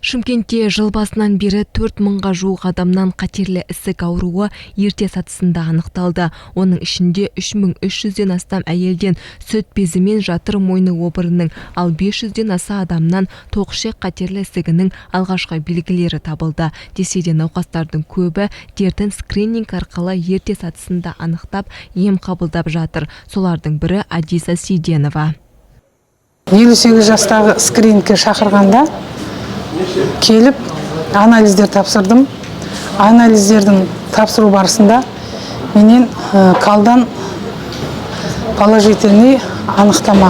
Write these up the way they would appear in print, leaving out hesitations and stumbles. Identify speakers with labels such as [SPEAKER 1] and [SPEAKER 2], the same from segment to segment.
[SPEAKER 1] Шымкентте жыл басынан бері 4000-ға жуық адамнан қатерлі ісік ауруы ерте сатысында анықталды. Оның ішінде 3300-ден астам әйелден сүт безі мен жатыр мойны обырының, ал 500-ден аса адамнан тоқышек қатерлі ісігінің алғашқы белгілері табылды. Десе де науқастардың көбі дертін скрининг арқылы ерте сатысында анықтап, ем қабылдап жатыр. Солардың бірі Адиса Сейденова.
[SPEAKER 2] 58 жастағы скринингке шақырғанда келіп анализдер тапсырдым. Анализдердің тапсыру барысында менен қалдан положительный анықтама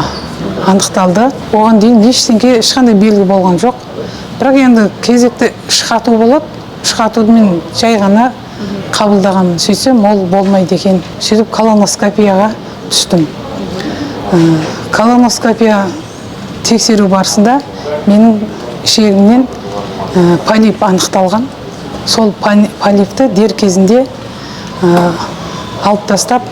[SPEAKER 2] анықталды. Оған дейін ешқандай белгі болған жоқ. Бірақ енді кезекті шығату болады. Шығатуды мен жай ғана қабылдағанмын. Сөйтсем, ол болмайды екен. Сөйтіп колоноскопияға түстім. Колоноскопия тексеру барысында менің ішегімнен полип анықталған. Сол полипті дер кезінде алып тастап,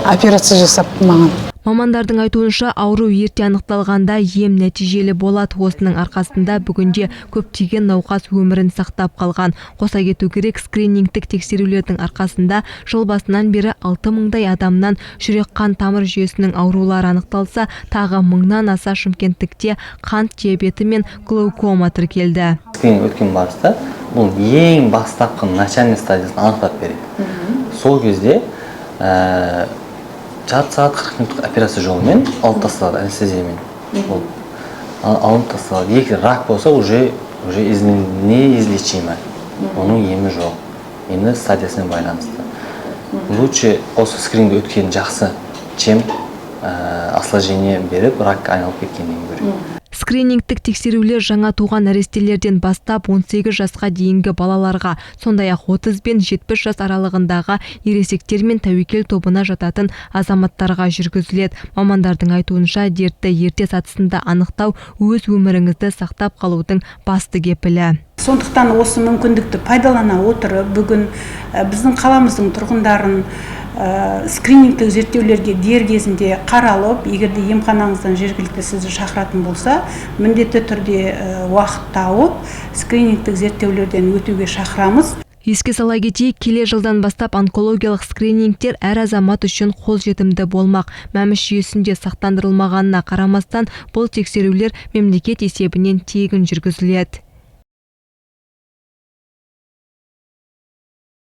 [SPEAKER 2] операция жасап маған.
[SPEAKER 1] Мамандардың айтуынша, ауру ерте анықталғанда ем нәтижелі болады. Осының арқасында бүгінде көптеген науқас өмірін сақтап қалған. Қоса кету керек, скринингтік тексерулердің арқасында жыл басынан бері 6000-дай адамнан жүрек қан тамыр жүйесінің аурулары анықталса, тағы 1000-нан аса шымкенттікте қант диабеті мен глаукома тіркелді.
[SPEAKER 3] Скрининг өткен барыста бұл ең бастапқы начальный стадиясын анықтап береді. Сол кезде жарты сағат 40 минуттық операция жолымен алып тасталады, анестезиямен. Алып тасталады. Егер рак болса, уже неизлечимо. Оның емі жоқ. Енді стадиясына байланысты. Лучше осы скрининг өткен жақсы, чем осложнение беріп, рак айналып кеткеннен гөрі.
[SPEAKER 1] Скринингтік тексерулер жаңа туған нәрестелерден бастап 18 жасқа дейінгі балаларға, сондай-ақ 30 бен 70 жас аралығындағы ересектер мен тәуекел тобына жататын азаматтарға жүргізіледі. Мамандардың айтуынша, дертті ерте сатысында анықтау өз өміріңізді сақтап қалудың басты кепілі.
[SPEAKER 4] Сондықтан осы мүмкіндікті пайдалана отырып, бүгін біздің қаламыздың тұрғындарын скринингтік зерттеулерге дер кезінде қаралып, егерде емханаңыздан жергілікті сізді шақыратын болса, міндетті түрде уақыт тауып, скринингтік зерттеулерден өтуге шақырамыз.
[SPEAKER 1] Еске сала кетейік, келе жылдан бастап онкологиялық скринингтер әр азамат үшін қолжетімді болмақ. Мәміш жүйесінде сақтандырылмағанына қарамастан, бұл тексерулер мемлекет есебінен тегін жүргізіледі.